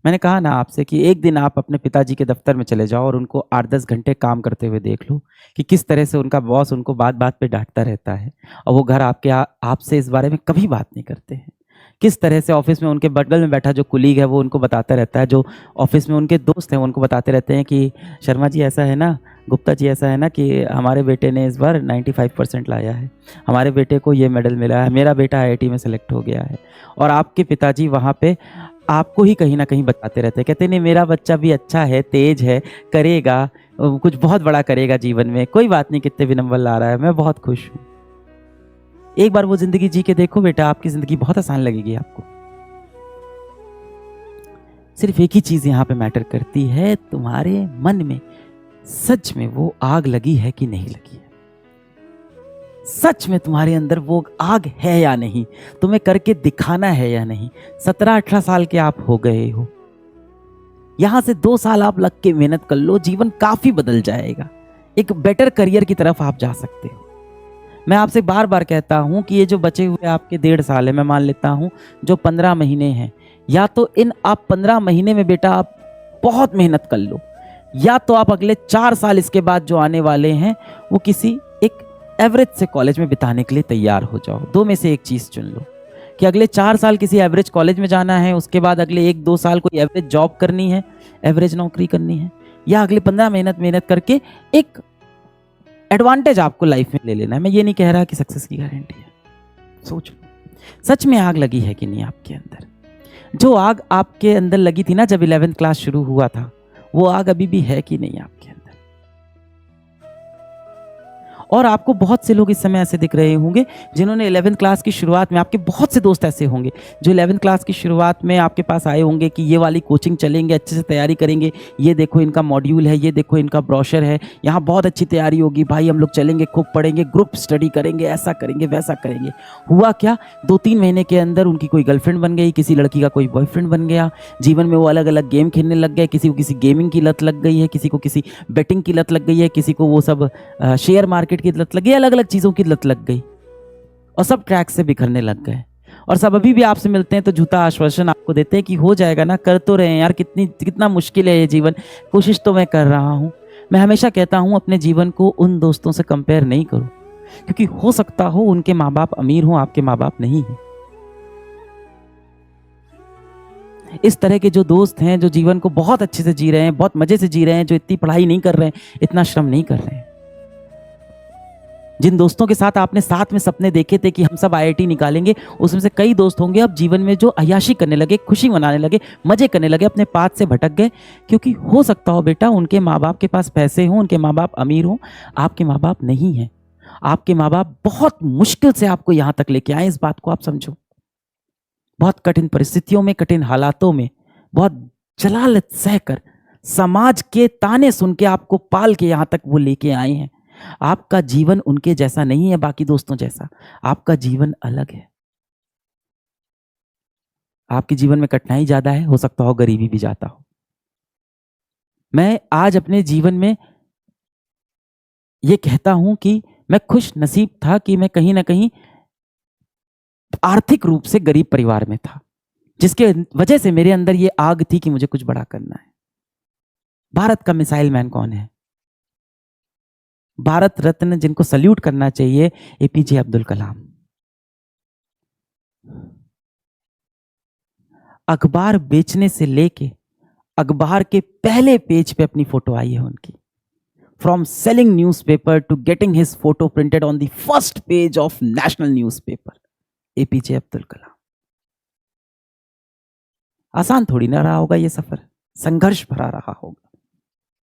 मैंने कहा ना आपसे कि एक दिन आप अपने पिताजी के दफ्तर में चले जाओ और उनको 8-10 घंटे काम करते हुए देख लो कि किस तरह से उनका बॉस उनको बात-बात पे डाँटता रहता है और वो घर आपके आपसे इस बारे में कभी बात नहीं करते हैं। किस तरह से ऑफ़िस में उनके बगल में बैठा जो कलीग है वो उनको बताता रहता है, जो ऑफ़िस में उनके दोस्त हैं वो उनको बताते रहते हैं कि शर्मा जी ऐसा है ना, गुप्ता जी ऐसा है ना कि हमारे बेटे ने इस बार 95% लाया है, हमारे बेटे को ये मेडल मिला है, मेरा बेटा आईआईटी में सेलेक्ट हो गया है। और आपके पिताजी वहाँ पे आपको ही कहीं न कहीं बताते रहते हैं, कहते नहीं मेरा बच्चा भी अच्छा है, तेज़ है, करेगा कुछ बहुत बड़ा करेगा जीवन में, कोई बात नहीं कितने भी नंबर ला रहा है, मैं बहुत खुश हूँ। एक बार वो ज़िंदगी जी के देखो बेटा, आपकी ज़िंदगी बहुत आसान लगेगी आपको। सिर्फ़ एक ही चीज़ यहाँ पे मैटर करती है, तुम्हारे मन में सच में वो आग लगी है कि नहीं लगी है? सच में तुम्हारे अंदर वो आग है या नहीं? तुम्हें करके दिखाना है या नहीं? 17-18 साल के आप हो गए हो। यहाँ से 2 साल आप लग के मेहनत कर लो, जीवन काफ़ी बदल जाएगा। एक बेटर करियर की तरफ आप जा सकते हो। मैं आपसे बार-बार कहता हूँ कि ये जो बचे हुए आपके 1.5 साल है, मैं मान लेता हूँ जो 15 महीने हैं, या तो इन आप 15 महीने में बेटा आप बहुत मेहनत कर लो, या तो आप अगले 4 साल इसके बाद जो आने वाले हैं, वो किसी एक एवरेज से कॉलेज में बिताने के लिए तैयार हो जाओ। 2 में से एक चीज़ चुन लो कि अगले 4 साल किसी एवरेज कॉलेज में जाना है, उसके बाद अगले 1-2 साल कोई एवरेज जॉब करनी है, एवरेज नौकरी करनी है, या अगले 15 मेहनत करके एक एडवांटेज आपको लाइफ में ले लेना है। मैं ये नहीं कह रहा कि सक्सेस की गारंटी है। सोच लो, सच में आग लगी है कि नहीं आपके अंदर? जो आग आपके अंदर लगी थी ना जब 11th क्लास शुरू हुआ था, वो आग अभी भी है कि नहीं आपके अंदर? और आपको बहुत से लोग इस समय ऐसे दिख रहे होंगे जिन्होंने 11th क्लास की शुरुआत में, आपके बहुत से दोस्त ऐसे होंगे जो 11th क्लास की शुरुआत में आपके पास आए होंगे कि ये वाली कोचिंग चलेंगे, अच्छे से तैयारी करेंगे, ये देखो इनका मॉड्यूल है, ये देखो इनका ब्रोशर है, यहाँ बहुत अच्छी तैयारी होगी भाई, हम लोग चलेंगे, खूब पढ़ेंगे, ग्रुप स्टडी करेंगे, ऐसा करेंगे, वैसा करेंगे। हुआ क्या, 2-3 महीने के अंदर उनकी कोई गर्लफ्रेंड बन गई, किसी लड़की का कोई बॉयफ्रेंड बन गया, जीवन में वो अलग अलग गेम खेलने लग गए, किसी को किसी गेमिंग की लत लग गई है, किसी को किसी बेटिंग की लत लग गई है, किसी को वो सब शेयर मार्केट की लत लग गई, अलग अलग चीज़ों की लत लग गई और सब ट्रैक से बिखरने लग गए। और सब अभी भी आपसे मिलते हैं तो झूठा आश्वासन आपको देते हैं कि हो जाएगा ना, कर तो रहे हैं यार, कितना मुश्किल है ये जीवन, कोशिश तो मैं कर रहा हूँ। मैं हमेशा कहता हूँ अपने जीवन को उन दोस्तों से कंपेयर नहीं करो, क्योंकि हो सकता हो उनके माँ बाप अमीर हों, आपके माँ बाप नहीं हैं। इस तरह के जो दोस्त हैं, जो जीवन को बहुत अच्छे से जी रहे हैं, बहुत मजे से जी रहे हैं, जो इतनी पढ़ाई नहीं कर रहे हैं, इतना श्रम नहीं कर रहे हैं, जिन दोस्तों के साथ आपने साथ में सपने देखे थे कि हम सब आईआईटी निकालेंगे, उसमें से कई दोस्त होंगे अब जीवन में जो अय्याशी करने लगे, खुशी मनाने लगे, मजे करने लगे, अपने पाथ से भटक गए, क्योंकि हो सकता हो बेटा उनके माँ बाप के पास पैसे हों, उनके माँ बाप अमीर हों, आपके माँ बाप नहीं हैं। आपके माँ बाप बहुत मुश्किल से आपको यहाँ तक लेके आए, इस बात को आप समझो। बहुत कठिन परिस्थितियों में, कठिन हालातों में, बहुत जलालत सहकर, समाज के ताने सुन के आपको पाल के यहाँ तक वो लेके आए हैं। आपका जीवन उनके जैसा नहीं है, बाकी दोस्तों जैसा। आपका जीवन अलग है। आपके जीवन में कठिनाई ज़्यादा है, हो सकता हो गरीबी भी ज़्यादा हो। मैं आज अपने जीवन में ये कहता हूँ कि मैं खुश नसीब था कि मैं कहीं न कहीं आर्थिक रूप से गरीब परिवार में था, जिसके वजह से मेरे अंदर ये आग थी कि मुझे कुछ बड़ा करना है। भारत का मिसाइल मैन कौन है? भारत रत्न जिनको सल्यूट करना चाहिए, एपीजे अब्दुल कलाम। अखबार बेचने से लेके अखबार के पहले पेज पे अपनी फोटो आई है उनकी। From selling newspaper to getting his photo printed on the first page of national newspaper, APJ Abdul Kalam. आसान थोड़ी ना रहा होगा ये सफर, संघर्ष भरा रहा होगा।